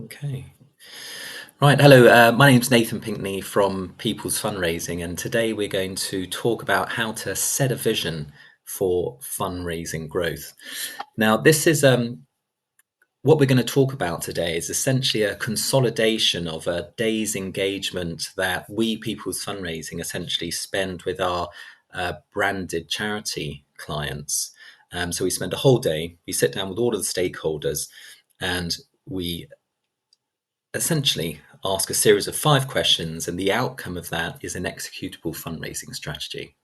Okay. Right. Hello. My name's Nathan Pinkney from People's Fundraising, and today we're going to talk about how to set a vision for fundraising growth. Now, this is what we're going to talk about today is essentially a consolidation of a day's engagement that we, People's Fundraising, essentially spend with our branded charity clients. So we spend a whole day, we sit down with all of the stakeholders, and we essentially ask a series of 5 questions, and the outcome of that is an executable fundraising strategy.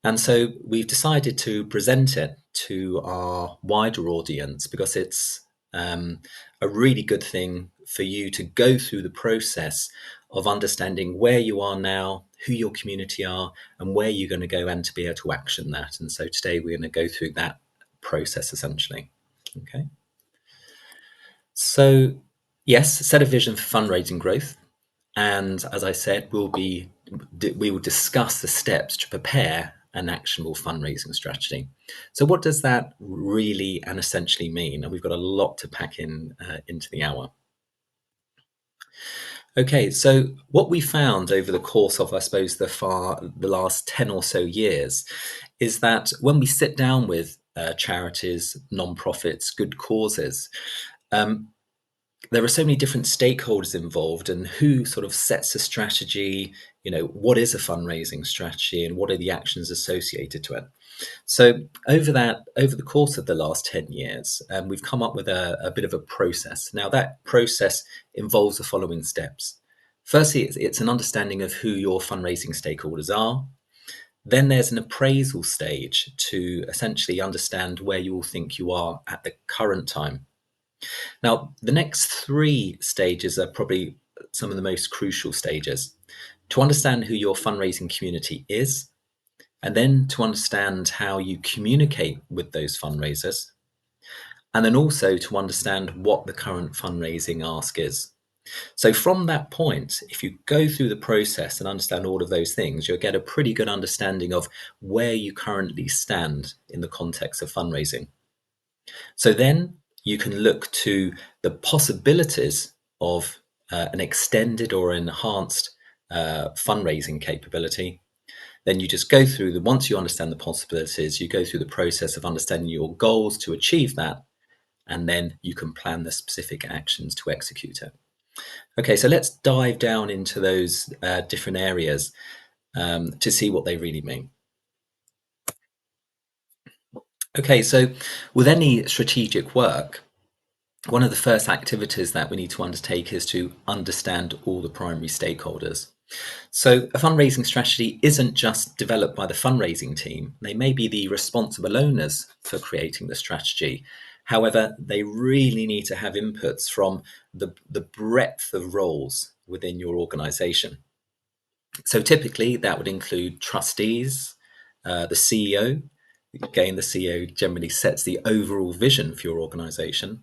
And so we've decided to present it to our wider audience because it's a really good thing for you to go through the process of understanding where you are now, who your community are, and where you're going to go, and to be able to action that. And so today we're going to go through that process essentially. Okay. So, yes, set a vision for fundraising growth. And as I said, we will discuss the steps to prepare an actionable fundraising strategy. So, what does that really and essentially mean? And we've got a lot to pack in into the hour. Okay, so what we found over the course of, I suppose, the last 10 or so years is that when we sit down with charities, non-profits, good causes, um, there are so many different stakeholders involved, and who sort of sets a strategy, what is a fundraising strategy and what are the actions associated to it. So over the course of the last 10 years, we've come up with a bit of a process. Now that process involves the following steps. Firstly, it's an understanding of who your fundraising stakeholders are. Then there's an appraisal stage to essentially understand where you all think you are at the current time. Now, the next 3 stages are probably some of the most crucial stages: to understand who your fundraising community is, and then to understand how you communicate with those fundraisers, and then also to understand what the current fundraising ask is. So, from that point, if you go through the process and understand all of those things, you'll get a pretty good understanding of where you currently stand in the context of fundraising. So then you can look to the possibilities of an extended or enhanced fundraising capability. Then you just go through once you understand the possibilities, you go through the process of understanding your goals to achieve that, and then you can plan the specific actions to execute it. Okay, so let's dive down into those different areas to see what they really mean. Okay, so with any strategic work, one of the first activities that we need to undertake is to understand all the primary stakeholders. So, a fundraising strategy isn't just developed by the fundraising team. They may be the responsible owners for creating the strategy. However, they really need to have inputs from the breadth of roles within your organization. So, typically, that would include trustees, the CEO. Again, the CEO generally sets the overall vision for your organization.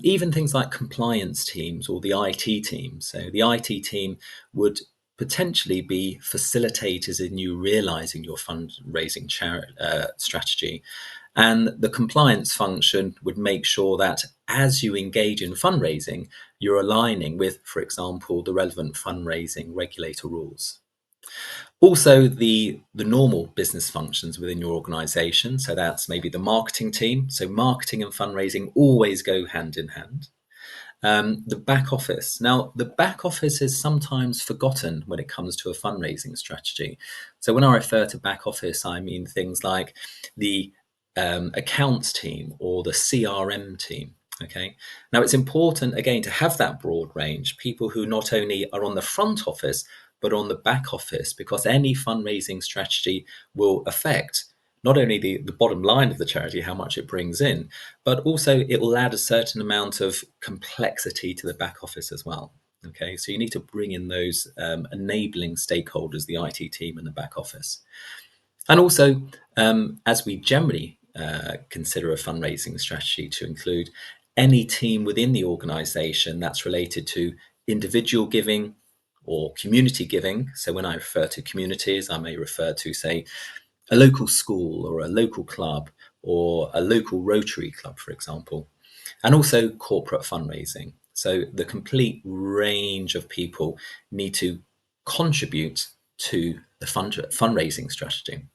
Even things like compliance teams or the IT team. So the IT team would potentially be facilitators in you realizing your fundraising strategy. And the compliance function would make sure that as you engage in fundraising, you're aligning with, for example, the relevant fundraising regulator rules. Also, the normal business functions within your organization. So that's maybe the marketing team. So marketing and fundraising always go hand in hand. The back office. Now, the back office is sometimes forgotten when it comes to a fundraising strategy. So when I refer to back office, I mean things like the accounts team or the CRM team. Okay. Now it's important again to have that broad range, people who not only are on the front office but on the back office, because any fundraising strategy will affect not only the bottom line of the charity, how much it brings in, but also it will add a certain amount of complexity to the back office as well. Okay, so you need to bring in those enabling stakeholders, the IT team and the back office. And also, as we generally consider a fundraising strategy to include any team within the organization that's related to individual giving or community giving. So when I refer to communities, I may refer to, say, a local school or a local club or a local Rotary club, for example, and also corporate fundraising. So the complete range of people need to contribute to the fundraising strategy.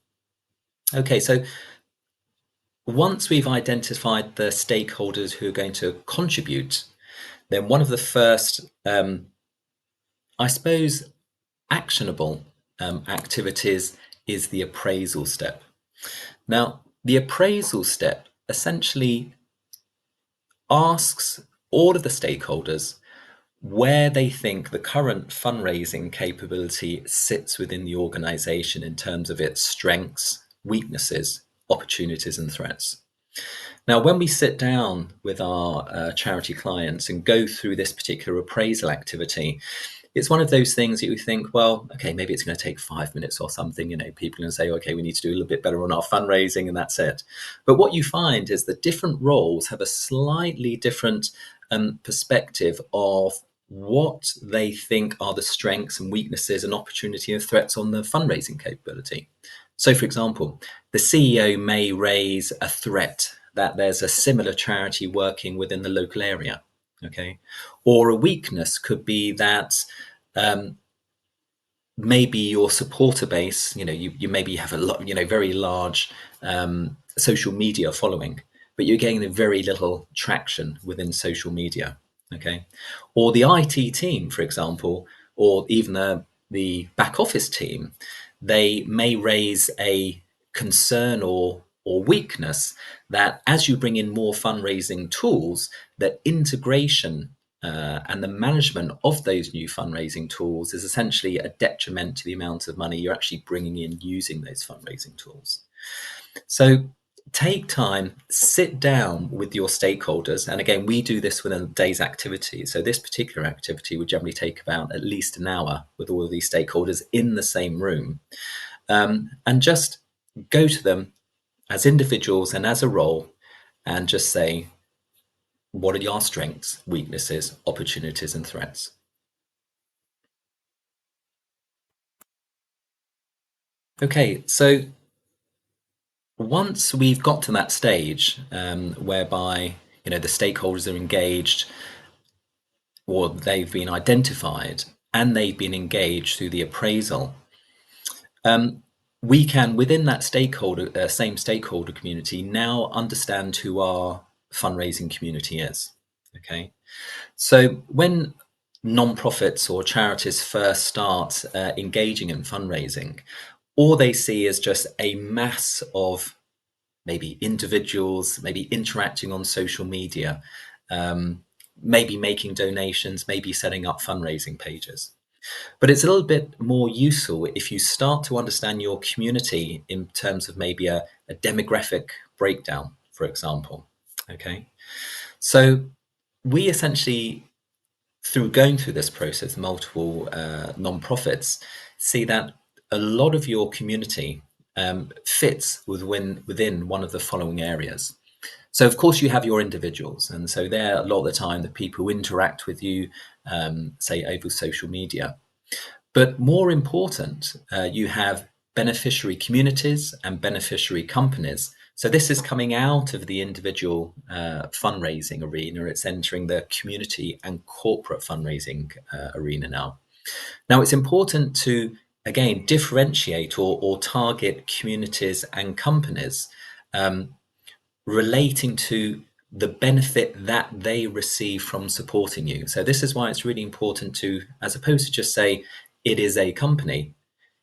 Okay, so once we've identified the stakeholders who are going to contribute, then one of the first, I suppose, actionable activities is the appraisal step. Now, the appraisal step essentially asks all of the stakeholders where they think the current fundraising capability sits within the organization in terms of its strengths, weaknesses, opportunities, and threats. Now, when we sit down with our charity clients and go through this particular appraisal activity, it's one of those things that you think, well, okay, maybe it's going to take 5 minutes or something. People are going to say, okay, we need to do a little bit better on our fundraising, and that's it. But what you find is that different roles have a slightly different perspective of what they think are the strengths and weaknesses and opportunity and threats on the fundraising capability. So, for example, the CEO may raise a threat that there's a similar charity working within the local area, okay? Or a weakness could be that um, maybe your supporter base, you maybe have a lot, very large social media following, but you're getting very little traction within social media, okay? Or the IT team, for example, or even the back office team, they may raise a concern or weakness that as you bring in more fundraising tools, that integration and the management of those new fundraising tools is essentially a detriment to the amount of money you're actually bringing in using those fundraising tools. So take time, sit down with your stakeholders. And again, we do this within a day's activity. So this particular activity would generally take about at least an hour with all of these stakeholders in the same room. And just go to them as individuals and as a role and just say, what are your strengths, weaknesses, opportunities, and threats? Okay, so once we've got to that stage whereby the stakeholders are engaged or they've been identified and they've been engaged through the appraisal, we can within that same stakeholder community now understand who our fundraising community is. Okay, so when non-profits or charities first start engaging in fundraising, all they see is just a mass of maybe individuals, maybe interacting on social media, maybe making donations, maybe setting up fundraising pages. But it's a little bit more useful if you start to understand your community in terms of maybe a demographic breakdown, for example. Okay. So we essentially, through going through this process, multiple non-profits, see that a lot of your community fits within one of the following areas. So, of course, you have your individuals, and so they're a lot of the time the people who interact with you, say over social media. But more important, you have beneficiary communities and beneficiary companies. So this is coming out of the individual fundraising arena. It's entering the community and corporate fundraising arena now. Now, it's important to, again, differentiate or target communities and companies relating to the benefit that they receive from supporting you. So this is why it's really important to, as opposed to just say it is a company,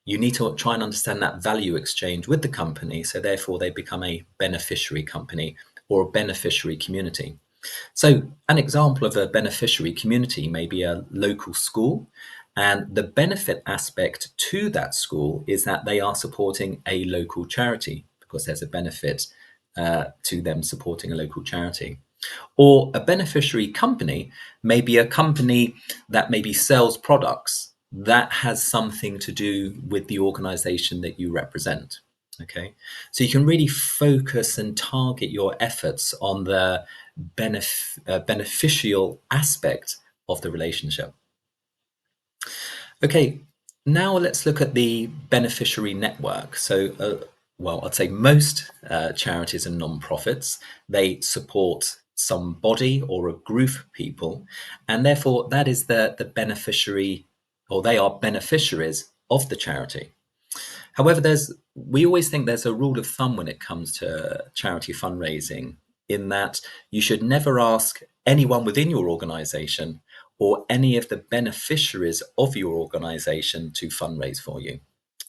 you need to try and understand that value exchange with the company. So therefore they become a beneficiary company or a beneficiary community. So an example of a beneficiary community may be a local school. And the benefit aspect to that school is that they are supporting a local charity because there's a benefit to them supporting a local charity. Or a beneficiary company may be a company that maybe sells products that has something to do with the organization that you represent. Okay, so you can really focus and target your efforts on the beneficial aspect of the relationship. Okay, now let's look at the beneficiary network. So, well, I'd say most charities and non-profits, they support somebody or a group of people, and therefore that is the beneficiary, or they are beneficiaries of the charity. However, we always think there's a rule of thumb when it comes to charity fundraising, in that you should never ask anyone within your organization or any of the beneficiaries of your organization to fundraise for you.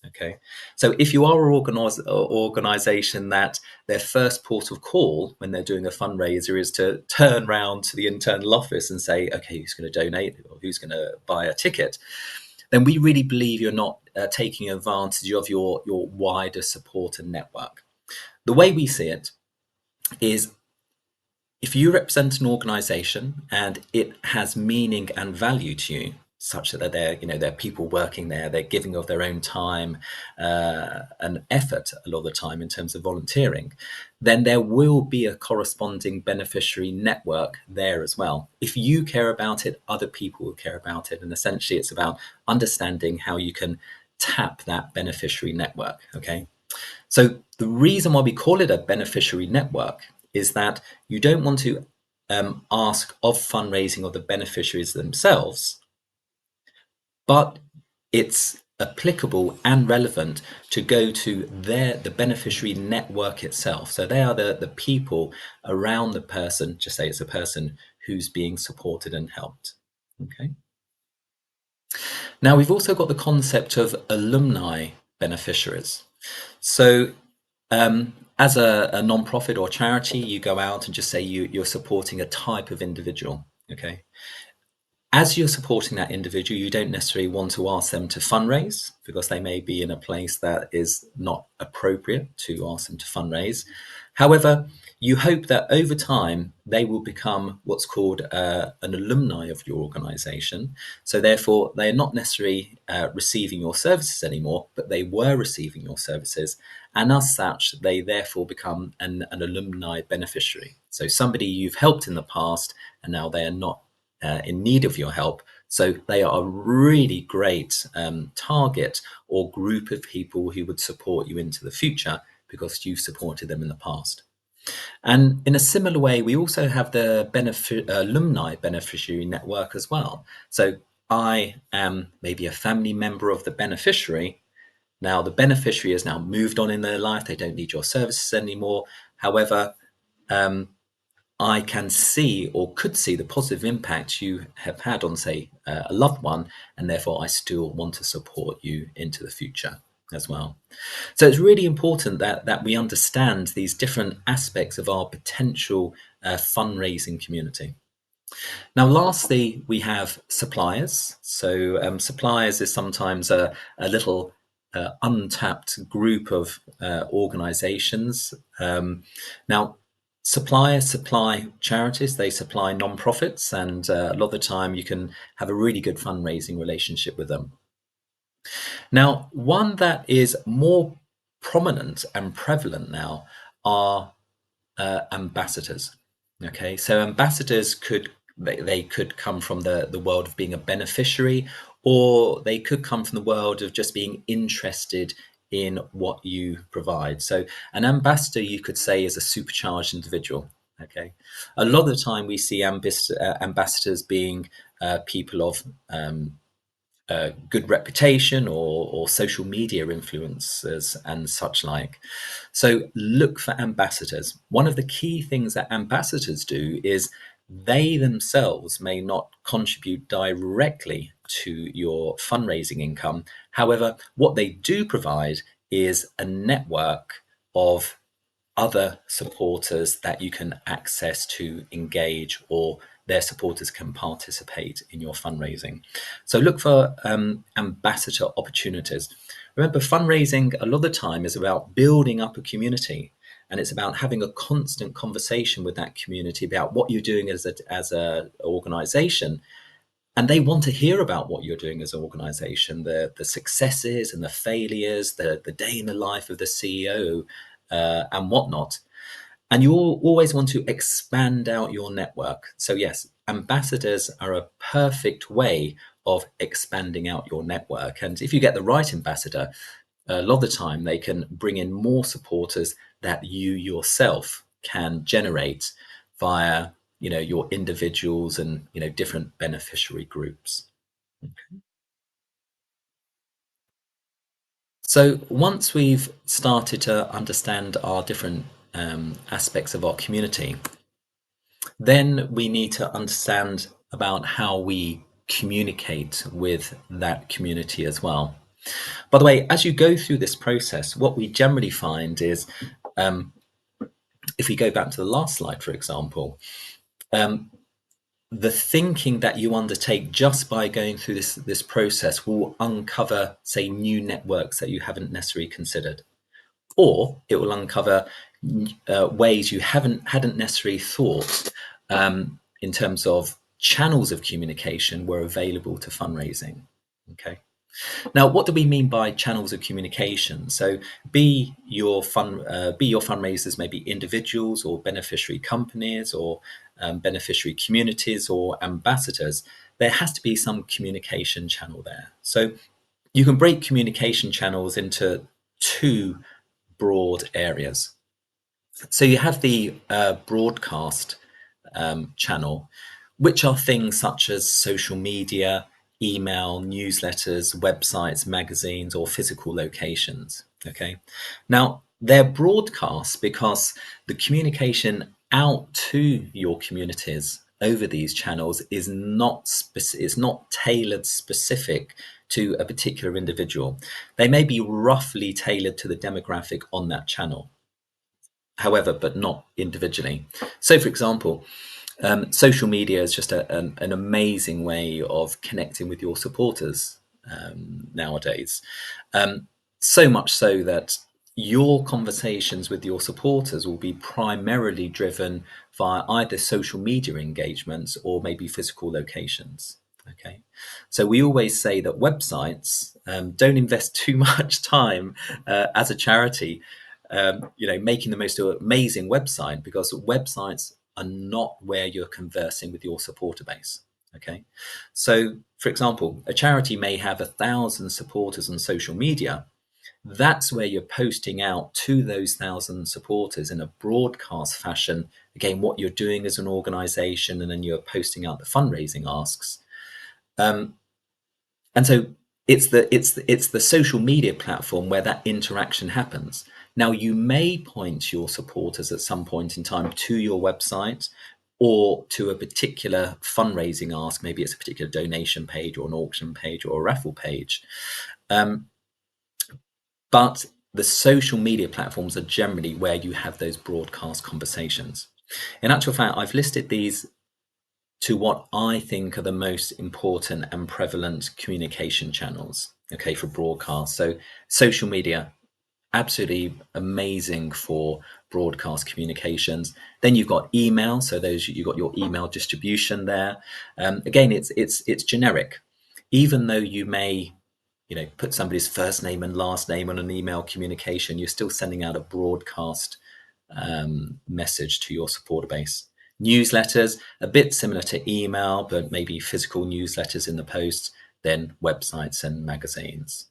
Okay, so if you are an organization that their first port of call when they're doing a fundraiser is to turn around to the internal office and say, okay, who's going to donate or who's going to buy a ticket, then we really believe you're not taking advantage of your wider support and network. The way we see it is, if you represent an organization and it has meaning and value to you, such that they're people working there, they're giving of their own time and effort a lot of the time in terms of volunteering, then there will be a corresponding beneficiary network there as well. If you care about it, other people will care about it, and essentially it's about understanding how you can tap that beneficiary network. Okay, so the reason why we call it a beneficiary network is that you don't want to ask of fundraising of the beneficiaries themselves, but it's applicable and relevant to go to the beneficiary network itself. So they are the people around the person, just say it's a person who's being supported and helped. Okay. Now we've also got the concept of alumni beneficiaries. So as a non-profit or charity, you go out and just say you're supporting a type of individual. Okay. As you're supporting that individual, you don't necessarily want to ask them to fundraise, because they may be in a place that is not appropriate to ask them to fundraise. However, you hope that over time they will become what's called an alumni of your organization. So therefore, they are not necessarily receiving your services anymore, but they were receiving your services. And as such, they therefore become an alumni beneficiary. So somebody you've helped in the past, and now they are not in need of your help. So they are a really great target or group of people who would support you into the future because you've supported them in the past. And in a similar way, we also have the alumni beneficiary network as well. So I am maybe a family member of the beneficiary. Now, the beneficiary has now moved on in their life. They don't need your services anymore. However, I can see or could see the positive impact you have had on, say, a loved one, and therefore I still want to support you into the future as well. So it's really important that we understand these different aspects of our potential fundraising community. Now, lastly, we have suppliers. So suppliers is sometimes a little untapped group of organizations. Now, suppliers supply charities, they supply non-profits, and a lot of the time you can have a really good fundraising relationship with them. Now, one that is more prominent and prevalent now are ambassadors. Okay, so ambassadors they could come from the world of being a beneficiary, or they could come from the world of just being interested in what you provide. So an ambassador, you could say, is a supercharged individual. Okay, a lot of the time we see ambassadors being people of good reputation, or social media influencers and such like. So look for ambassadors. One of the key things that ambassadors do is they themselves may not contribute directly to your fundraising income. However, what they do provide is a network of other supporters that you can access to engage, or their supporters can participate in your fundraising. So look for ambassador opportunities. Remember, fundraising a lot of the time is about building up a community, and it's about having a constant conversation with that community about what you're doing as a organization. And they want to hear about what you're doing as an organization, the successes and the failures, the day in the life of the CEO, and whatnot. And you always want to expand out your network. So yes, ambassadors are a perfect way of expanding out your network. And if you get the right ambassador, a lot of the time they can bring in more supporters that you yourself can generate via your individuals and different beneficiary groups. So once we've started to understand our different aspects of our community, then we need to understand about how we communicate with that community as well. By the way, as you go through this process, what we generally find is, um, if we go back to the last slide, for example, um, the thinking that you undertake just by going through this process will uncover, say, new networks that you haven't necessarily considered, or it will uncover ways you hadn't necessarily thought, in terms of channels of communication were available to fundraising. Okay. Now, what do we mean by channels of communication? So, be your fundraisers maybe individuals or beneficiary companies or beneficiary communities or ambassadors. There has to be some communication channel there. So, you can break communication channels into two broad areas. So, you have the broadcast channel, which are things such as social media, email, newsletters, websites, magazines, or physical locations. Okay. Now, they're broadcast because the communication out to your communities over these channels is not tailored specific to a particular individual. They may be roughly tailored to the demographic on that channel, however, but not individually. So, for example, social media is just an amazing way of connecting with your supporters nowadays. Um, so much so that your conversations with your supporters will be primarily driven via either social media engagements or maybe physical locations. Okay, so we always say that websites, don't invest too much time as a charity, making the most amazing website, because websites are not where you're conversing with your supporter base. Okay, so for example, a charity may have 1,000 supporters on social media. That's where you're posting out to those 1,000 supporters in a broadcast fashion. Again, what you're doing as an organization, and then you're posting out the fundraising asks. Um, and so it's the social media platform where that interaction happens. Now, you may point your supporters at some point in time to your website or to a particular fundraising ask. Maybe it's a particular donation page or an auction page or a raffle page. Um, but the social media platforms are generally where you have those broadcast conversations. In actual fact, I've listed these to what I think are the most important and prevalent communication channels, okay, for broadcast. So, social media, absolutely amazing for broadcast communications. Then you've got email, so those you've got your email distribution there. Again, it's generic, even though you may put somebody's first name and last name on an email communication, you're still sending out a broadcast message to your supporter base. Newsletters, a bit similar to email, but maybe physical newsletters in the post, then websites and magazines.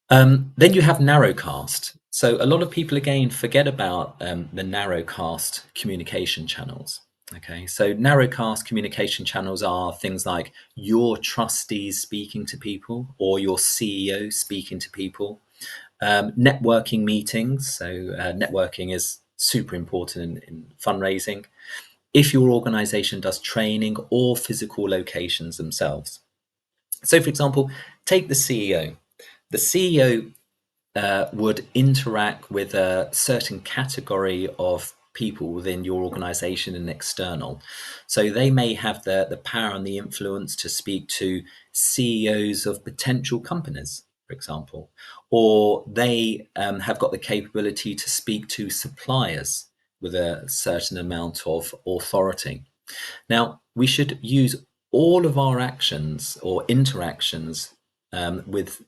Then you have narrowcast. So a lot of people again forget about the narrowcast communication channels. Okay, so narrowcast communication channels are things like your trustees speaking to people or your CEO speaking to people. Networking meetings. So networking is super important in fundraising. If your organization does training or physical locations themselves. So, for example, take the CEO. The CEO would interact with a certain category of people within your organization and external. So they may have the power and the influence to speak to CEOs of potential companies, for example, or they have got the capability to speak to suppliers with a certain amount of authority. Now, we should use all of our actions or interactions with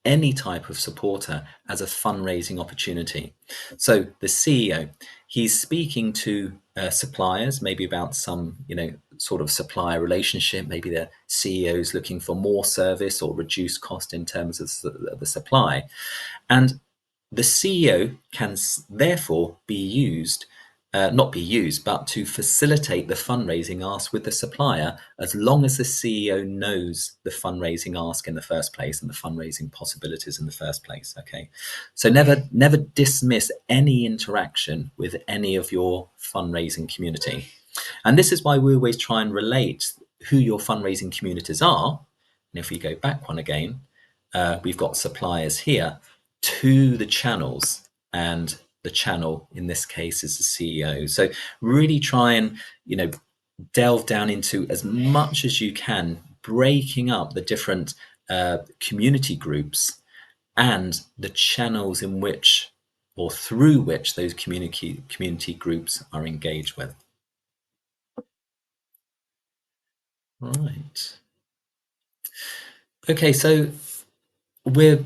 any type of supporter as a fundraising opportunity. So the CEO, he's speaking to suppliers, maybe about some, sort of supplier relationship. Maybe the CEO's looking for more service or reduced cost in terms of the supply. And the CEO can therefore be used not be used, but to facilitate the fundraising ask with the supplier, as long as the CEO knows the fundraising ask in the first place and the fundraising possibilities in the first place. Okay, so never dismiss any interaction with any of your fundraising community, and this is why we always try and relate who your fundraising communities are. And if we go back one again, we've got suppliers here to the channels, and the channel in this case is the CEO. So really try and delve down into as much as you can, breaking up the different community groups and the channels in which or through which those community groups are engaged with. Right. Okay, so we're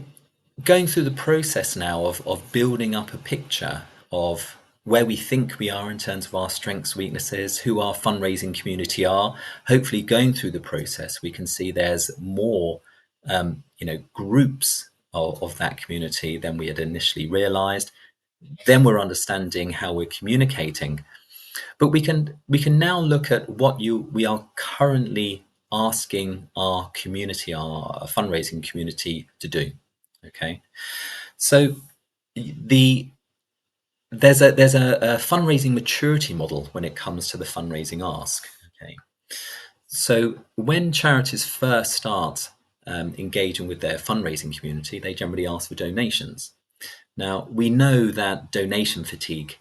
going through the process now of building up a picture of where we think we are in terms of our strengths, weaknesses, who our fundraising community are. Hopefully, going through the process, we can see there's more, groups of that community than we had initially realized. Then we're understanding how we're communicating, but we can now look at what we are currently asking our community, our fundraising community, to do. Okay, so the there's a fundraising maturity model when it comes to the fundraising ask. Okay, so when charities first start engaging with their fundraising community, they generally ask for donations. Now, we know that donation fatigue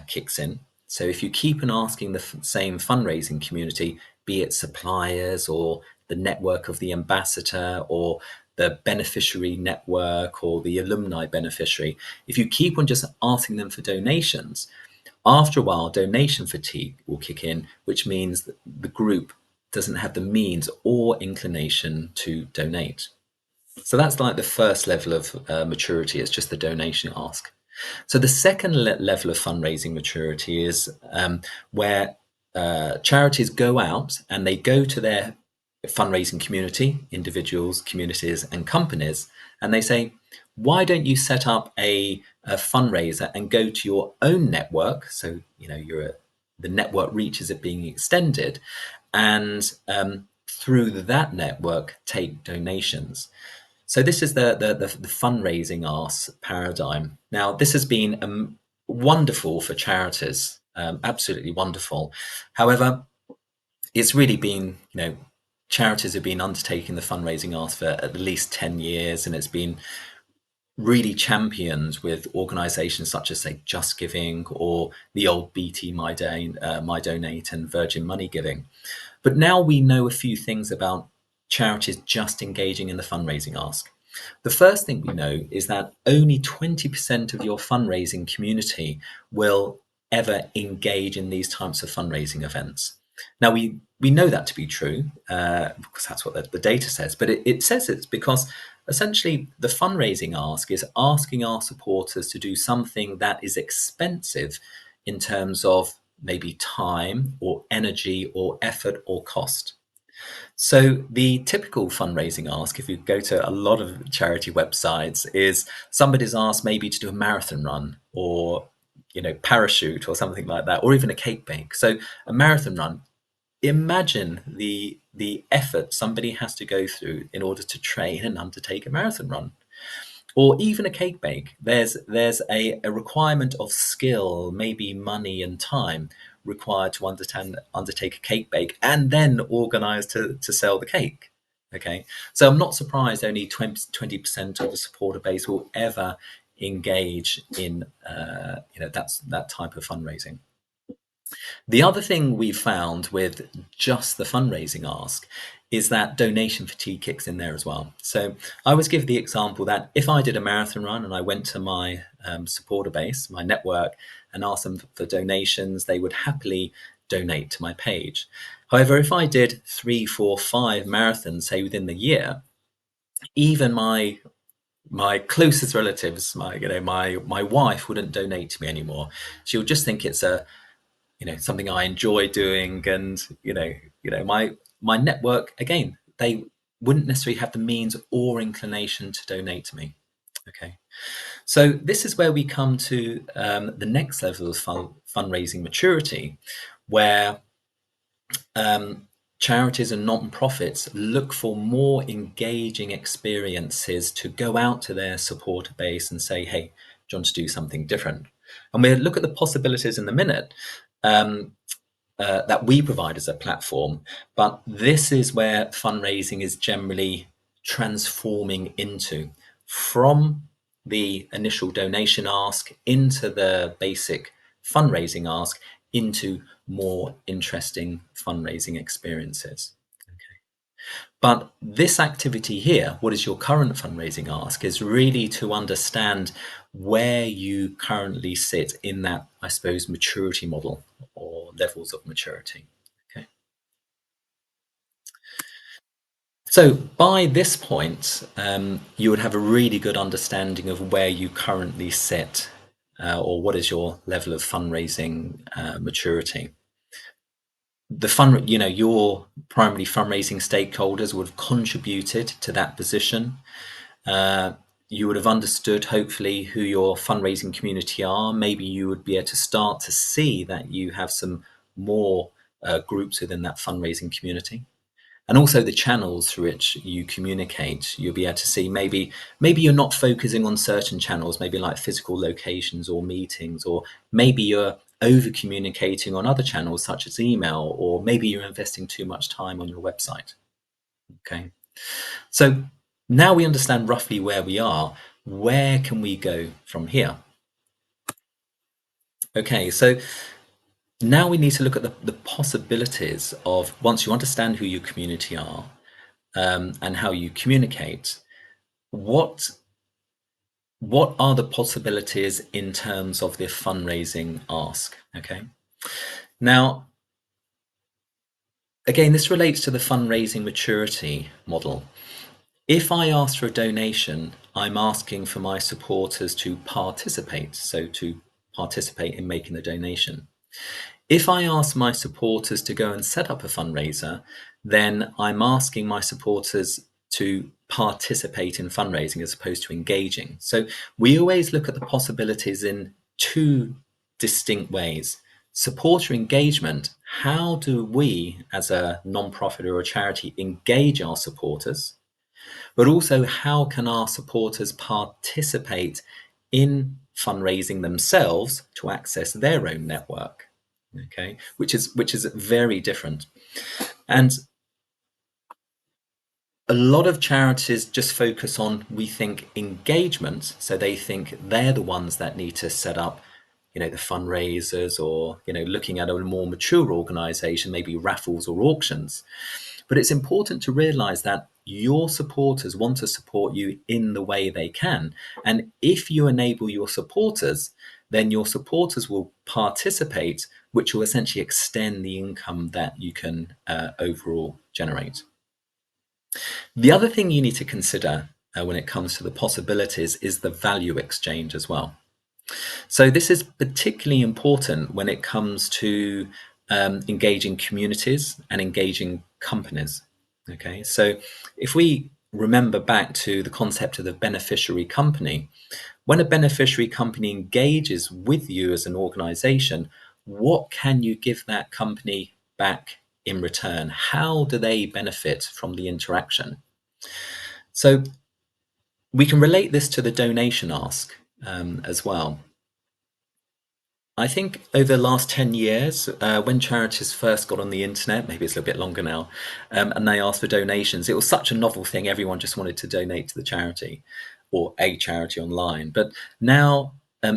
kicks in. So if you keep on asking the same fundraising community, be it suppliers or the network of the ambassador or the beneficiary network or the alumni beneficiary, if you keep on just asking them for donations, after a while, donation fatigue will kick in, which means that the group doesn't have the means or inclination to donate. So that's like the first level of maturity. It's just the donation ask. So the second level of fundraising maturity is where charities go out and they go to their fundraising community, individuals, communities, and companies, and they say, "Why don't you set up a fundraiser and go to your own network?" So the network reach is it being extended, and through that network, take donations. So this is the fundraising arse paradigm. Now, this has been wonderful for charities, absolutely wonderful. However, it's really been, charities have been undertaking the fundraising arse for at least 10 years, and it's been really championed with organisations such as, say, Just Giving or the old BT My Donate and Virgin Money Giving. But now we know a few things about charities just engaging in the fundraising ask. The first thing we know is that only 20% of your fundraising community will ever engage in these types of fundraising events. Now, we know that to be true because that's what the data says, but it says it's because essentially the fundraising ask is asking our supporters to do something that is expensive in terms of maybe time or energy or effort or cost. So the typical fundraising ask, if you go to a lot of charity websites, is somebody's asked maybe to do a marathon run or parachute or something like that, or even a cake bake. So a marathon run. Imagine the effort somebody has to go through in order to train and undertake a marathon run, or even a cake bake. There's a requirement of skill, maybe money and time required to undertake a cake bake and then organize to sell the cake. Okay, so I'm not surprised only 20% of the supporter base will ever engage in that type of fundraising. The other thing we found with just the fundraising ask is that donation fatigue kicks in there as well. So I always give the example that if I did a marathon run and I went to my supporter base, my network, and asked them for donations, they would happily donate to my page. However, if I did 3, 4, 5 marathons, say within the year, even my closest relatives, my wife wouldn't donate to me anymore. She would just think it's something I enjoy doing, and my network again, they wouldn't necessarily have the means or inclination to donate to me. Okay, so this is where we come to the next level of fundraising maturity, where um, charities and non-profits look for more engaging experiences to go out to their supporter base and say, hey, do you want to do something different? And we'll look at the possibilities in a minute. Um, that we provide as a platform. But this is where fundraising is generally transforming into, from the initial donation ask into the basic fundraising ask into more interesting fundraising experiences. But this activity here, what is your current fundraising ask, is really to understand where you currently sit in that, I suppose, maturity model or levels of maturity. Okay. So by this point, you would have a really good understanding of where you currently sit, or what is your level of fundraising maturity. Your primary fundraising stakeholders would have contributed to that position. Uh, you would have understood, hopefully, who your fundraising community are. Maybe you would be able to start to see that you have some more groups within that fundraising community. And also the channels through which you communicate. You'll be able to see maybe you're not focusing on certain channels, maybe like physical locations or meetings, or maybe you're over communicating on other channels such as email, or maybe you're investing too much time on your website. Okay. So now we understand roughly where we are. Where can we go from here? Okay, so now we need to look at the possibilities of, once you understand who your community are, and how you communicate, what what are the possibilities in terms of the fundraising ask? Okay. Now, again, this relates to the fundraising maturity model. If I ask for a donation, I'm asking for my supporters to participate, so to participate in making the donation. If I ask my supporters to go and set up a fundraiser, then I'm asking my supporters to participate in fundraising as opposed to engaging. So we always look at the possibilities in two distinct ways. Supporter engagement: how do we as a non-profit or a charity engage our supporters? But also, how can our supporters participate in fundraising themselves to access their own network? Okay, which is very different. And a lot of charities just focus on, we think, engagement, so they think they're the ones that need to set up, the fundraisers, or looking at a more mature organization, maybe raffles or auctions. But it's important to realize that your supporters want to support you in the way they can. And if you enable your supporters, then your supporters will participate, which will essentially extend the income that you can overall generate. The other thing you need to consider when it comes to the possibilities is the value exchange as well. So this is particularly important when it comes to engaging communities and engaging companies. Okay, so if we remember back to the concept of the beneficiary company, when a beneficiary company engages with you as an organization, what can you give that company back in return? How do they benefit from the interaction? So we can relate this to the donation ask as well. I think over the last 10 years, when charities first got on the internet, maybe it's a little bit longer now, and they asked for donations, it was such a novel thing. Everyone just wanted to donate to the charity or a charity online. But now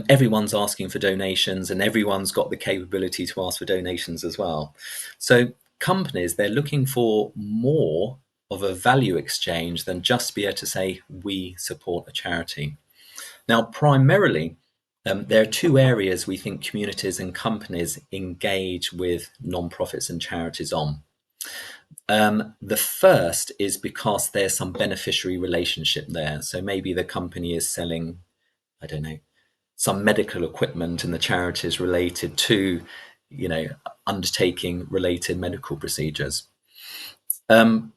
everyone's asking for donations, and everyone's got the capability to ask for donations as well. So companies, they're looking for more of a value exchange than just be able to say, we support a charity. Now, primarily, there are two areas we think communities and companies engage with nonprofits and charities on. The first is because there's some beneficiary relationship there. So maybe the company is selling, I don't know, some medical equipment, and the charity is related to, you know, undertaking related medical procedures. Um,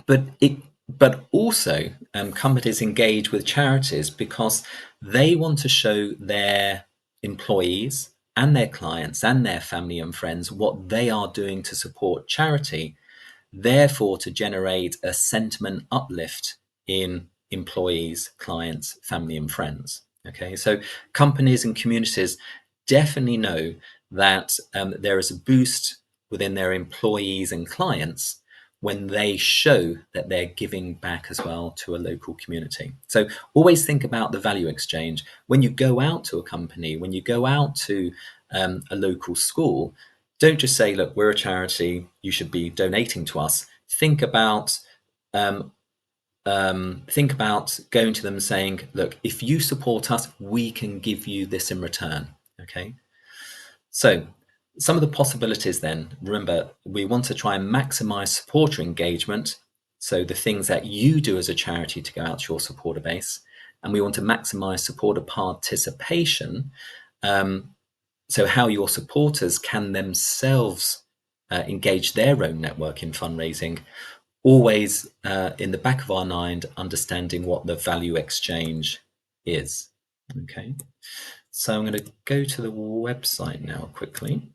but also companies engage with charities because they want to show their employees and their clients and their family and friends what they are doing to support charity, therefore to generate a sentiment uplift in employees, clients, family, and friends. Okay, so companies and communities definitely know that there is a boost within their employees and clients when they show that they're giving back as well to a local community. So always think about the value exchange. When you go out to a company, when you go out to a local school, don't just say, look, we're a charity, you should be donating to us. Um, think about going to them and saying, look, if you support us, we can give you this in return. Okay. So some of the possibilities then, remember, we want to try and maximize supporter engagement. So the things that you do as a charity to go out to your supporter base, and we want to maximize supporter participation. So how your supporters can themselves engage their own network in fundraising, always in the back of our mind, understanding what the value exchange is. Okay, so I'm going to go to the website now quickly.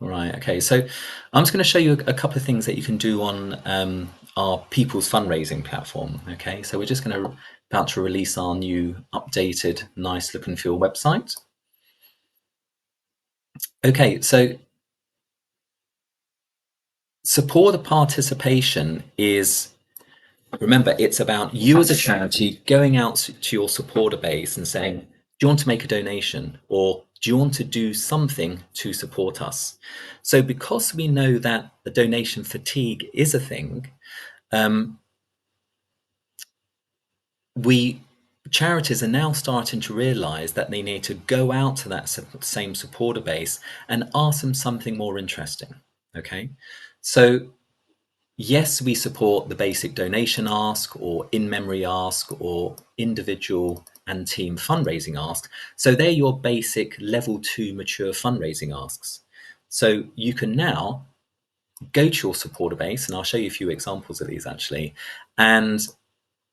All right, okay, so I'm just going to show you a couple of things that you can do on our People's Fundraising platform. Okay, so we're just going to about to release our new updated, nice look and feel website. Okay, so supporter participation is, remember, it's about you as a charity going out to your supporter base and saying, do you want to make a donation, or do you want to do something to support us? So because we know that the donation fatigue is a thing, we charities are now starting to realize that they need to go out to that same supporter base and ask them something more interesting. Okay, so yes, we support the basic donation ask or in-memory ask or individual and team fundraising ask. So they're your basic level 2 mature fundraising asks. So you can now go to your supporter base, and I'll show you a few examples of these actually, and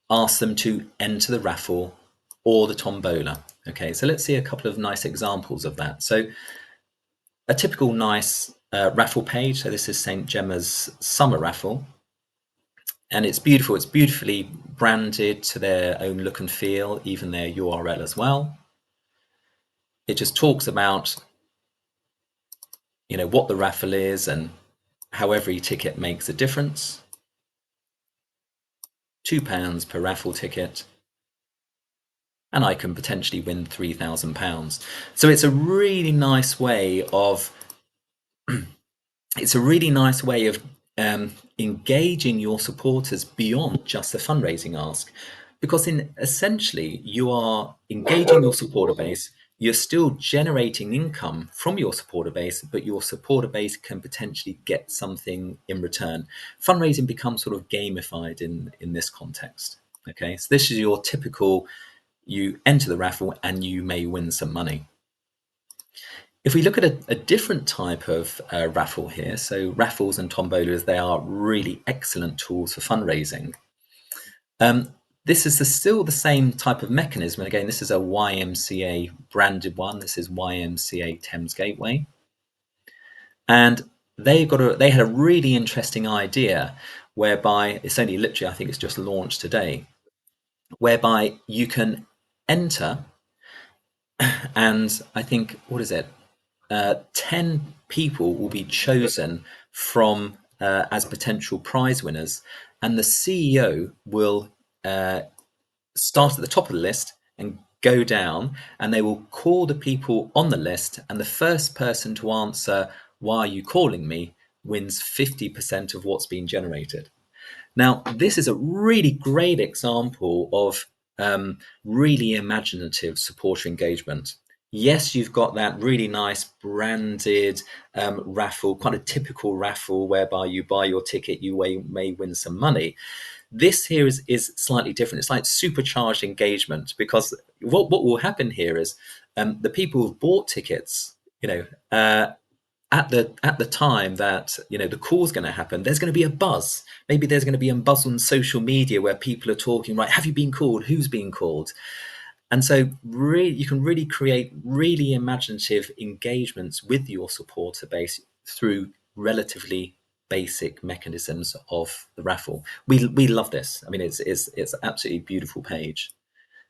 ask them to enter the raffle or the tombola. Okay, so let's see a couple of nice examples of that. So a typical nice raffle page. So this is St. Gemma's summer raffle. And it's beautiful. It's beautifully branded to their own look and feel, even their URL as well. It just talks about, what the raffle is and how every ticket makes a difference. £2 per raffle ticket, and I can potentially win £3,000. So it's a really nice way of engaging your supporters beyond just the fundraising ask, because essentially you are engaging your supporter base, you're still generating income from your supporter base, but your supporter base can potentially get something in return. Fundraising becomes sort of gamified in this context. Okay, so this is your typical, you enter the raffle and you may win some money. If we look at a different type of raffle here, so raffles and tombolas, they are really excellent tools for fundraising. This is still the same type of mechanism. And again, this is a YMCA branded one. This is YMCA Thames Gateway. And they had a really interesting idea whereby it's only literally, I think it's just launched today, whereby you can enter, and I think, what is it? 10 people will be chosen from as potential prize winners, and the CEO will start at the top of the list and go down, and they will call the people on the list, and the first person to answer, "Why are you calling me?" wins 50% of what's been generated. Now, this is a really great example of really imaginative supporter engagement. Yes, you've got that really nice branded raffle, quite a typical raffle whereby you buy your ticket, you may win some money. This here is slightly different. It's like supercharged engagement, because what will happen here is the people who've bought tickets, at the time that the call is going to happen, there's going to be a buzz. Maybe there's going to be a buzz on social media where people are talking, right, have you been called, who's been called? And so really, you can really create really imaginative engagements with your supporter base through relatively basic mechanisms of the raffle. We love this. I mean, it's absolutely beautiful page.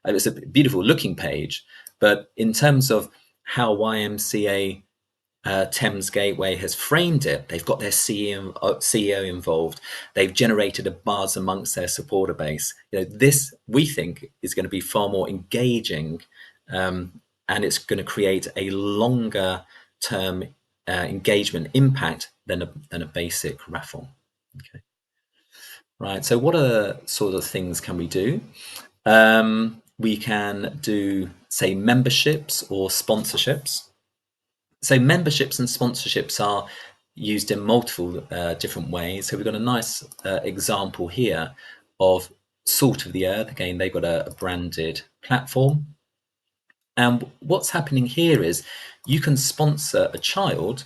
It's a beautiful looking page, but in terms of how YMCA Thames Gateway has framed it, they've got their CEO involved. They've generated a buzz amongst their supporter base. This we think is going to be far more engaging, and it's going to create a longer term engagement impact than a basic raffle. Okay, right. So, what are sort of things can we do? We can do, say, memberships or sponsorships. So memberships and sponsorships are used in multiple different ways. So we've got a nice example here of Salt of the Earth. Again, they've got a branded platform. And what's happening here is you can sponsor a child,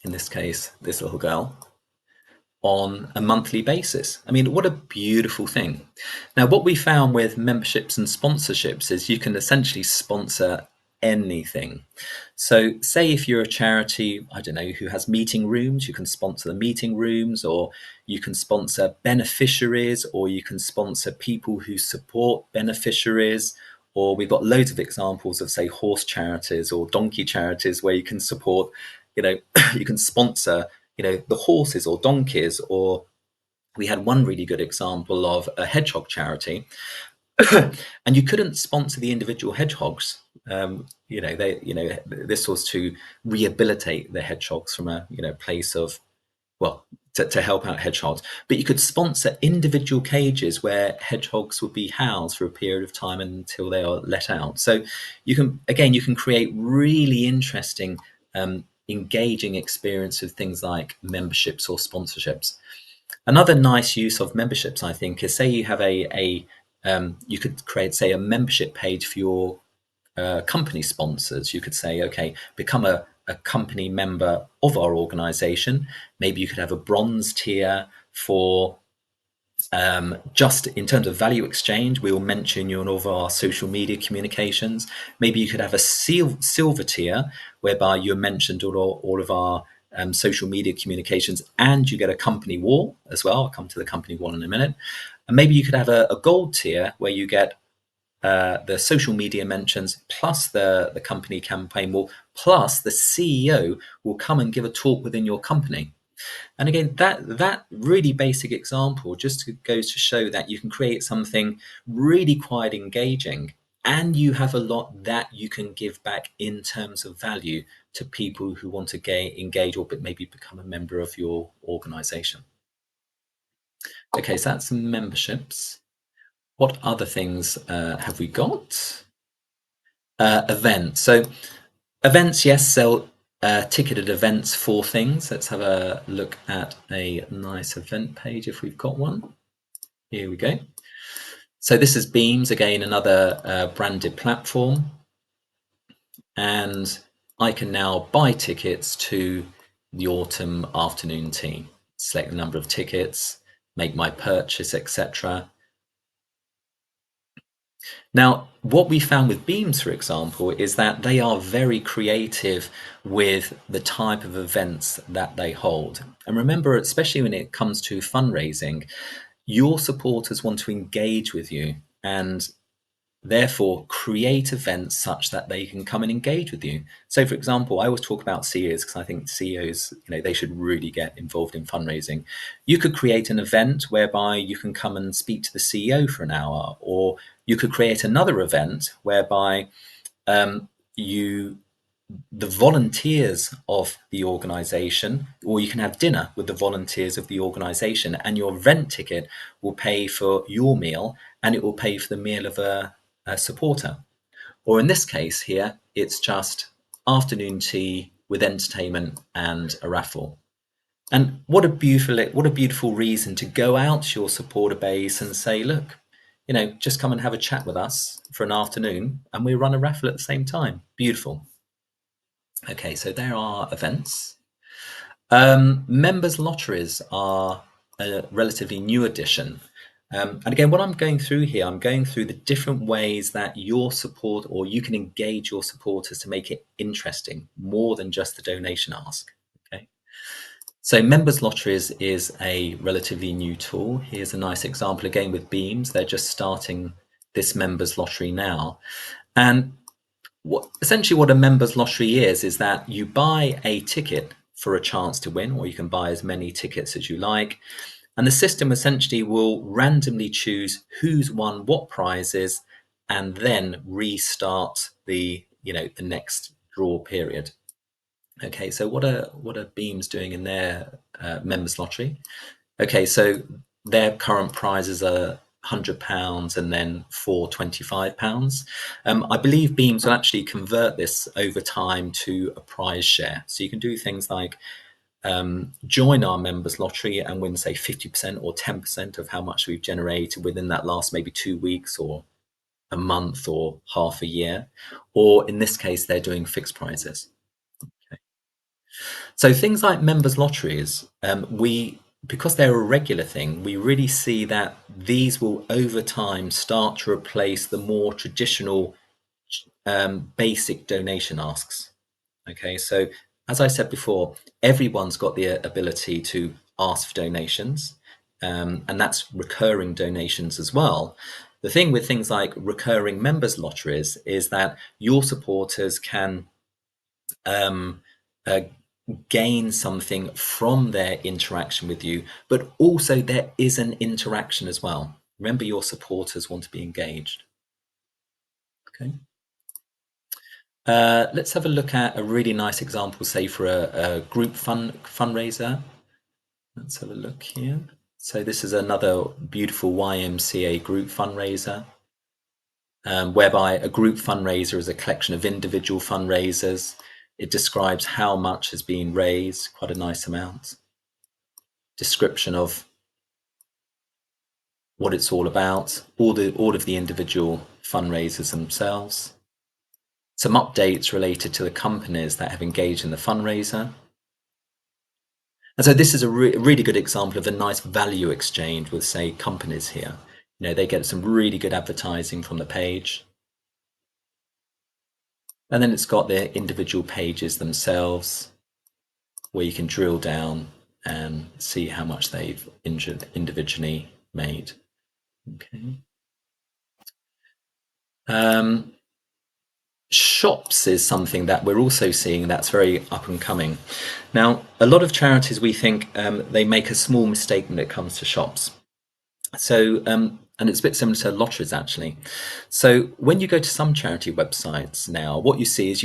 in this case, this little girl, on a monthly basis. I mean, what a beautiful thing. Now, what we found with memberships and sponsorships is you can essentially sponsor anything. So, say if you're a charity, I don't know, who has meeting rooms, you can sponsor the meeting rooms, or you can sponsor beneficiaries, or you can sponsor people who support beneficiaries. Or we've got loads of examples of, say, horse charities or donkey charities where you can support, you can sponsor, the horses or donkeys. Or we had one really good example of a hedgehog charity, and you couldn't sponsor the individual hedgehogs. This was to rehabilitate the hedgehogs from a place of, well, to help out hedgehogs, but you could sponsor individual cages where hedgehogs would be housed for a period of time until they are let out. So you can create really interesting, engaging experience of things like memberships or sponsorships. Another nice use of memberships, I think, is, say you have you could create, say, a membership page for your company sponsors. You could say, okay, become a company member of our organization. Maybe you could have a bronze tier for, just in terms of value exchange, we will mention you in all of our social media communications. Maybe you could have a silver tier whereby you're mentioned all of our social media communications, and you get a company wall as well. I'll come to the company wall in a minute. And maybe you could have a gold tier where you get the social media mentions plus the company campaign wall, plus the CEO will come and give a talk within your company. And again, that really basic example just goes to show that you can create something really quite engaging, and you have a lot that you can give back in terms of value to people who want to engage or maybe become a member of your organization. Okay, so that's memberships. What other things have we got? Events. So events, yes, sell ticketed events for things. Let's have a look at a nice event page if we've got one. Here we go. So this is Beams, again, another branded platform. And I can now buy tickets to the autumn afternoon tea. Select the number of tickets, make my purchase, etc. Now, what we found with Beams, for example, is that they are very creative with the type of events that they hold. And remember, especially when it comes to fundraising, your supporters want to engage with you and therefore create events such that they can come and engage with you. So, for example, I always talk about CEOs because I think CEOs, they should really get involved in fundraising. You could create an event whereby you can come and speak to the CEO for an hour, or you could create another event whereby you the volunteers of the organization, or you can have dinner with the volunteers of the organization, and your event ticket will pay for your meal and it will pay for the meal of a supporter. Or in this case here, it's just afternoon tea with entertainment and a raffle. And what a beautiful reason to go out to your supporter base and say, look, just come and have a chat with us for an afternoon and we run a raffle at the same time. Beautiful. Okay, so there are events. Members lotteries are a relatively new addition. And again, what I'm going through here, I'm going through the different ways that your support, or you can engage your supporters to make it interesting, more than just the donation ask. Okay. So members lotteries is a relatively new tool. Here's a nice example again with Beams. They're just starting this members lottery now. And essentially what a members lottery is that you buy a ticket for a chance to win, or you can buy as many tickets as you like. And the system essentially will randomly choose who's won what prizes and then restart the next draw period. Okay, so what are Beams doing in their members lottery? Okay, so their current prizes are £100 and then £425. I believe Beams will actually convert this over time to a prize share. So you can do things like join our members lottery and win, say, 50% or 10% of how much we've generated within that last maybe 2 weeks or a month or half a year. Or in this case, they're doing fixed prizes. So things like members lotteries, because they're a regular thing, we really see that these will over time start to replace the more traditional basic donation asks. Okay, so as I said before, everyone's got the ability to ask for donations, and that's recurring donations as well. The thing with things like recurring members lotteries is that your supporters can um, uh, gain something from their interaction with you, but also there is an interaction as well. Remember, your supporters want to be engaged. Okay. Let's have a look at a really nice example, say for a group fundraiser. Let's have a look here. So this is another beautiful YMCA group fundraiser, whereby a group fundraiser is a collection of individual fundraisers. It describes how much has been raised, quite a nice amount. Description of what it's all about, all of the individual fundraisers themselves, some updates related to the companies that have engaged in the fundraiser. And so this is a really good example of a nice value exchange with, say, companies here. They get some really good advertising from the page. And then it's got their individual pages themselves, where you can drill down and see how much they've individually made. Okay. Shops is something that we're also seeing that's very up and coming. Now, a lot of charities, we think they make a small mistake when it comes to shops. So, and it's a bit similar to lotteries actually. So when you go to some charity websites now, what you see is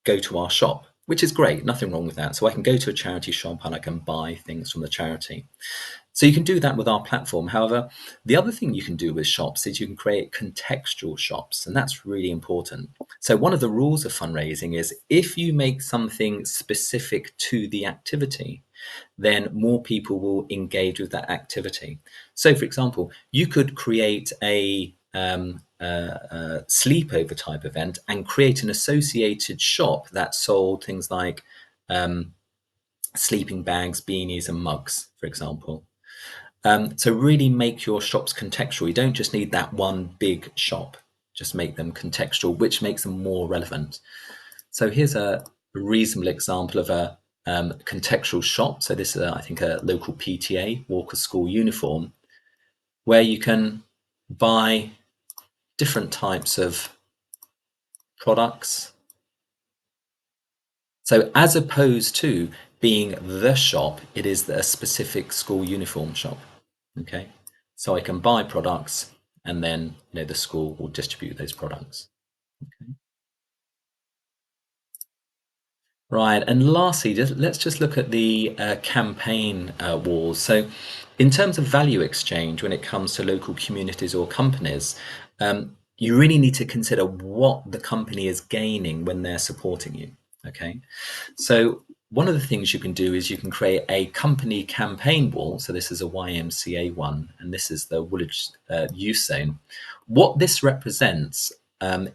go to our shop, which is great, nothing wrong with that. So I can go to a charity shop and I can buy things from the charity. So you can do that with our platform. However, the other thing you can do with shops is you can create contextual shops, and that's really important. So one of the rules of fundraising is if you make something specific to the activity, then more people will engage with that activity. So for example, you could create a sleepover type event and create an associated shop that sold things like sleeping bags, beanies, and mugs, for example. So really make your shops contextual. You don't just need that one big shop, just make them contextual, which makes them more relevant. So here's a reasonable example of a contextual shop. So this is, I think, a local PTA, Walker School uniform, where you can buy different types of products. So as opposed to being the shop, it is a specific school uniform shop. Okay, so I can buy products and then the school will distribute those products. Okay. Right, and lastly, let's just look at the campaign walls. So in terms of value exchange, when it comes to local communities or companies, you really need to consider what the company is gaining when they're supporting you. Okay, so one of the things you can do is you can create a company campaign wall. So this is a YMCA one, and this is the Woolwich Youth Zone. What this represents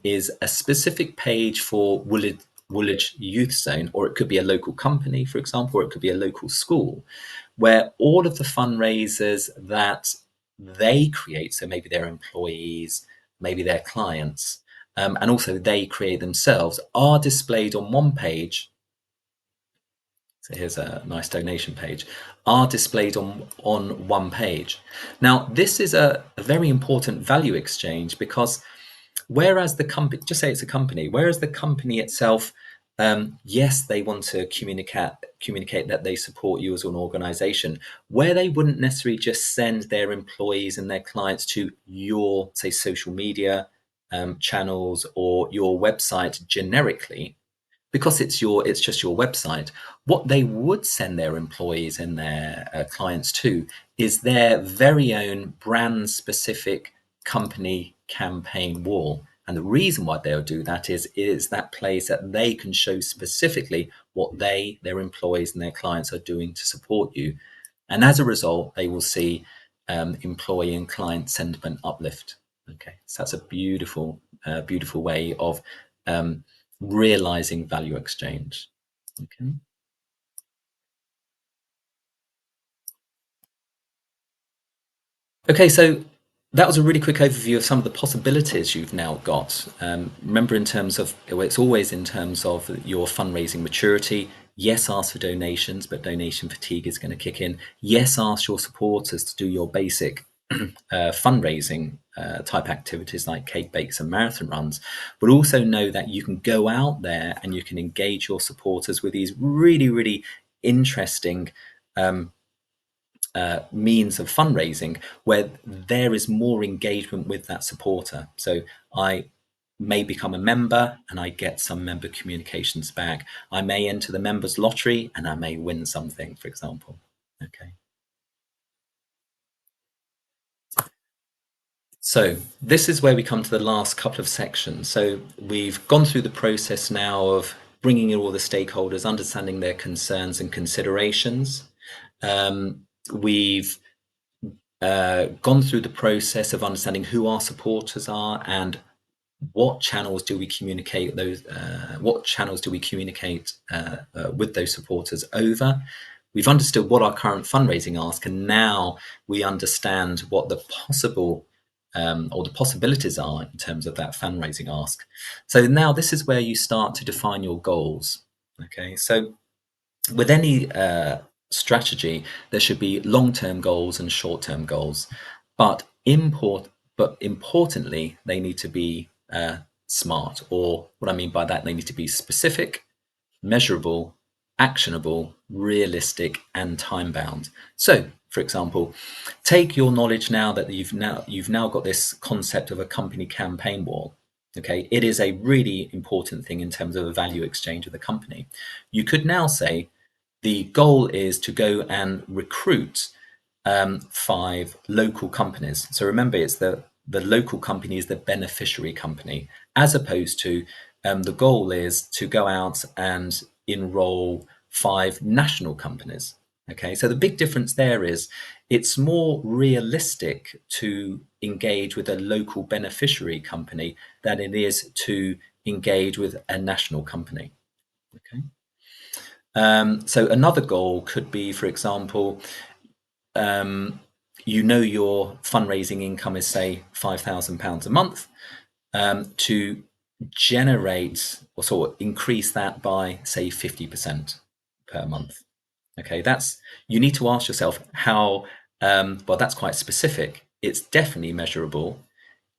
is a specific page for Woolwich Youth Zone, or it could be a local company, for example, or it could be a local school, where all of the fundraisers that they create, so maybe their employees, maybe their clients, and also they create themselves, are displayed on one page. So here's a nice donation page, are displayed on one page. Now, this is a very important value exchange, because whereas the company, just say it's a company, whereas the company itself, yes, they want to communicate that they support you as an organization, where they wouldn't necessarily just send their employees and their clients to your, say, social media channels or your website generically, because it's just your website. What they would send their employees and their clients to is their very own brand specific company campaign wall. And the reason why they'll do that is that place that they can show specifically what their employees and their clients are doing to support you. And as a result, they will see employee and client sentiment uplift. Okay, so that's a beautiful way of realizing value exchange. Okay. Okay, so that was a really quick overview of some of the possibilities you've now got. Remember, in terms of, well, it's always in terms of your fundraising maturity. Yes, ask for donations, but donation fatigue is going to kick in. Yes, ask your supporters to do your basic fundraising type activities like cake bakes and marathon runs, but also know that you can go out there and you can engage your supporters with these really, really interesting means of fundraising, where there is more engagement with that supporter. So I may become a member and I get some member communications back. I may enter the members lottery and I may win something, for example. Okay. So this is where we come to the last couple of sections. So we've gone through the process now of bringing in all the stakeholders, understanding their concerns and considerations. We've gone through the process of understanding who our supporters are and what channels do we communicate with those supporters over. We've understood what our current fundraising ask, and now we understand what the possible or the possibilities are in terms of that fundraising ask. So now this is where you start to define your goals. Okay, so with any strategy, there should be long-term goals and short-term goals, but importantly, they need to be smart. Or what I mean by that, they need to be specific, measurable, actionable, realistic, and time bound. So, for example, take your knowledge now that you've now got this concept of a company campaign wall. Okay, it is a really important thing in terms of a value exchange with a company. You could now say the goal is to go and recruit 5 local companies. So remember, it's the local company is the beneficiary company, as opposed to the goal is to go out and enroll 5 national companies. Okay, so the big difference there is it's more realistic to engage with a local beneficiary company than it is to engage with a national company. Okay. So another goal could be, for example, your fundraising income is, say, £5,000 a month, to generate or sort of increase that by, say, 50% per month. Okay, you need to ask yourself how, well, that's quite specific. It's definitely measurable.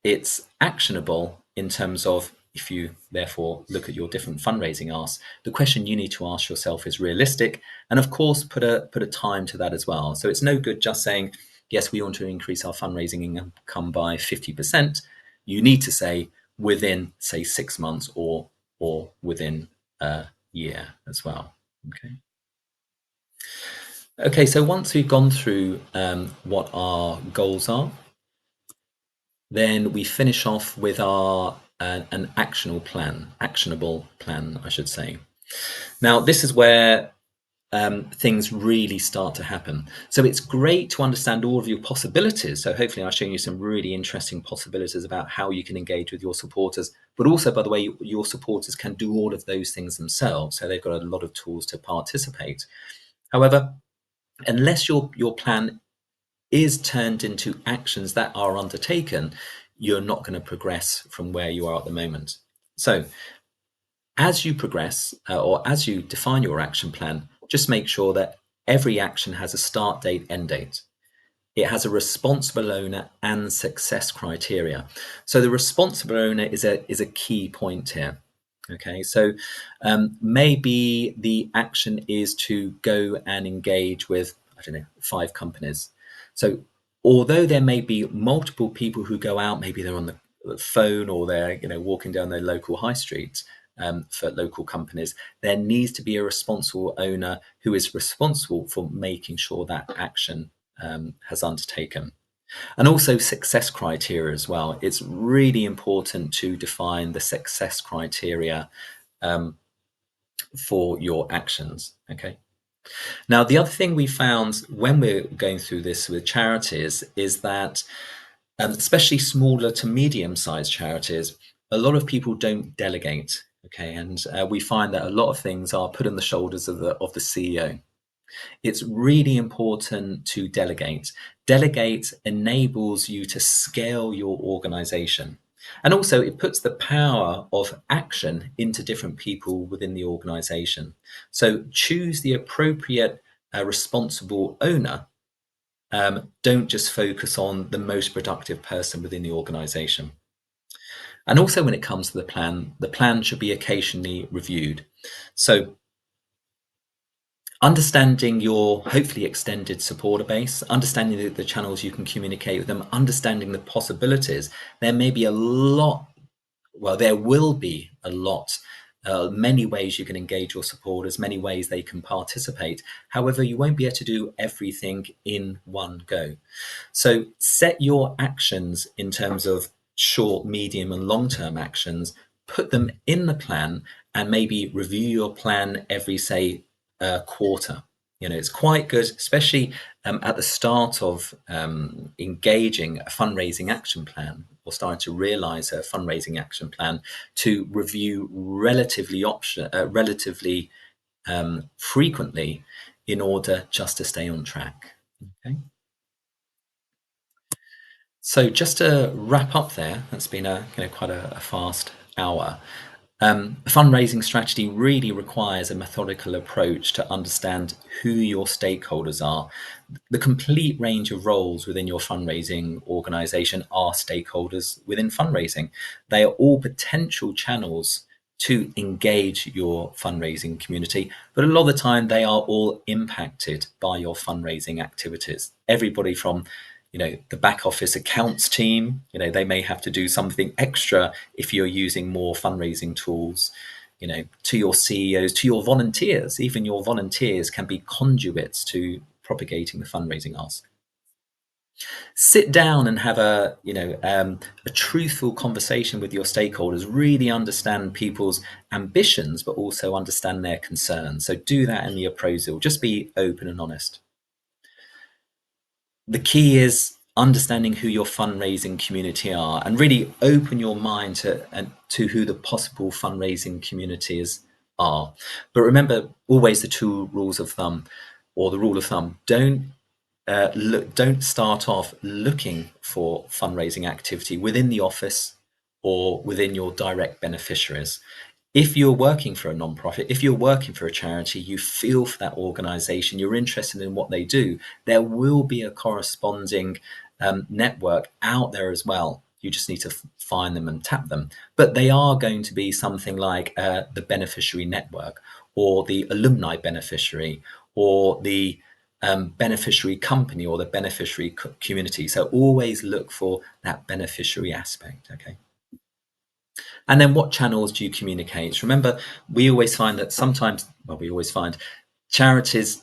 It's actionable in terms of, if you therefore look at your different fundraising asks, the question you need to ask yourself is realistic, and of course put a time to that as well. So it's no good just saying, yes, we want to increase our fundraising income by 50%. You need to say within, say, 6 months or within a year as well. Okay, so once we've gone through what our goals are, then we finish off with our an actionable plan, I should say. Now, this is where things really start to happen. So it's great to understand all of your possibilities. So hopefully I've shown you some really interesting possibilities about how you can engage with your supporters, but also, by the way, your supporters can do all of those things themselves. So they've got a lot of tools to participate. However, unless your plan is turned into actions that are undertaken, you're not going to progress from where you are at the moment. So as you progress or as you define your action plan, just make sure that every action has a start date, end date. It has a responsible owner and success criteria. So the responsible owner is a key point here. Okay, so maybe the action is to go and engage with, I don't know, 5 companies. So although there may be multiple people who go out, maybe they're on the phone or they're walking down their local high street for local companies, there needs to be a responsible owner who is responsible for making sure that action has undertaken. And also success criteria as well. It's really important to define the success criteria um, for your actions. Okay. Now, the other thing we found when we're going through this with charities is that, especially smaller to medium-sized charities, a lot of people don't delegate. Okay, and we find that a lot of things are put on the shoulders of the CEO. It's really important to delegate. Delegate enables you to scale your organization. And also, it puts the power of action into different people within the organization. So choose the appropriate responsible owner. Don't just focus on the most productive person within the organization. And also, when it comes to the plan should be occasionally reviewed. So understanding your hopefully extended supporter base, understanding the channels you can communicate with them, understanding the possibilities. There may be a lot, well, there will be a lot, many ways you can engage your supporters, many ways they can participate. However, you won't be able to do everything in one go. So set your actions in terms of short, medium, and long term actions, put them in the plan, and maybe review your plan every, say, quarter. It's quite good, especially at the start of engaging a fundraising action plan or starting to realize a fundraising action plan, to review relatively frequently in order just to stay on track. Okay. So just to wrap up there, that's been quite a fast hour. A fundraising strategy really requires a methodical approach to understand who your stakeholders are. The complete range of roles within your fundraising organization are stakeholders within fundraising. They are all potential channels to engage your fundraising community, but a lot of the time they are all impacted by your fundraising activities. Everybody from the back office accounts team, they may have to do something extra if you're using more fundraising tools, to your CEOs, to your volunteers. Even your volunteers can be conduits to propagating the fundraising ask. Sit down and have a truthful conversation with your stakeholders. Really understand people's ambitions, but also understand their concerns. So do that in the appraisal. Just be open and honest. The key is understanding who your fundraising community are, and really open your mind to who the possible fundraising communities are. But remember always the two rules of thumb, or the rule of thumb. Don't start off looking for fundraising activity within the office or within your direct beneficiaries. If you're working for a nonprofit, if you're working for a charity, you feel for that organization, you're interested in what they do, there will be a corresponding network out there as well. You just need to find them and tap them. But they are going to be something like the beneficiary network, or the alumni beneficiary, or the beneficiary company, or the beneficiary community. So always look for that beneficiary aspect. Okay. And then what channels do you communicate? Remember, we always find that sometimes, well, we always find charities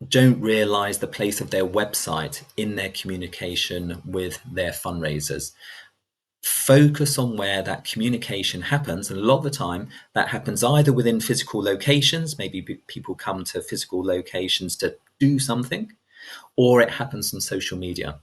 don't realize the place of their website in their communication with their fundraisers. Focus on where that communication happens. And a lot of the time that happens either within physical locations, maybe people come to physical locations to do something, or it happens on social media.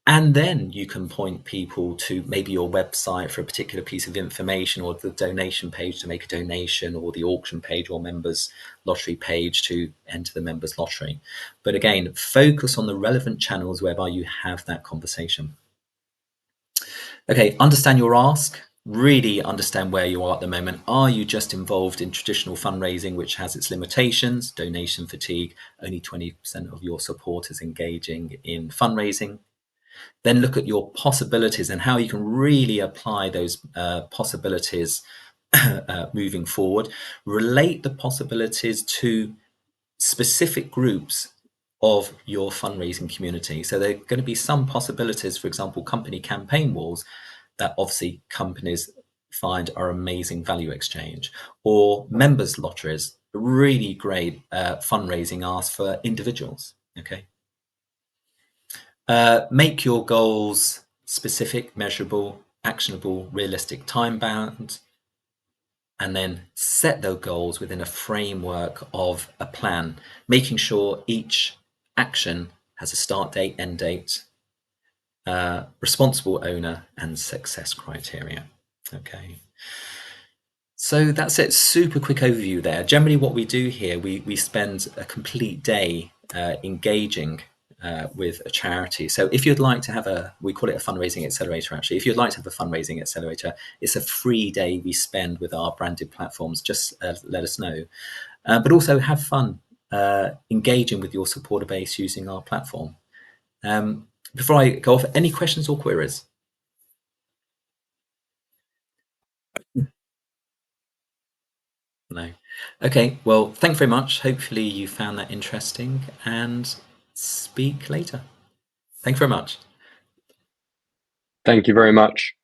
And then you can point people to maybe your website for a particular piece of information, or the donation page to make a donation, or the auction page or members lottery page to enter the members lottery. But again, focus on the relevant channels whereby you have that conversation. Okay, understand your ask. Really understand where you are at the moment. Are you just involved in traditional fundraising, which has its limitations, donation fatigue, only 20% of your supporters engaging in fundraising? Then look at your possibilities and how you can really apply those possibilities moving forward. Relate the possibilities to specific groups of your fundraising community. So there are going to be some possibilities, for example, company campaign walls that obviously companies find are amazing value exchange, or members lotteries, really great fundraising ask for individuals. Okay. Make your goals specific, measurable, actionable, realistic, time bound, and then set those goals within a framework of a plan, making sure each action has a start date, end date, responsible owner, and success criteria. Okay. So that's it. Super quick overview there. Generally, what we do here, we spend a complete day engaging with a charity. So if you'd like to have we call it a fundraising accelerator actually. If you'd like to have a fundraising accelerator, it's a free day we spend with our branded platforms. Just let us know. But also have fun engaging with your supporter base using our platform. Before I go off, any questions or queries? No. Okay, well, thanks very much. Hopefully you found that interesting, and speak later. Thank you very much. Thank you very much.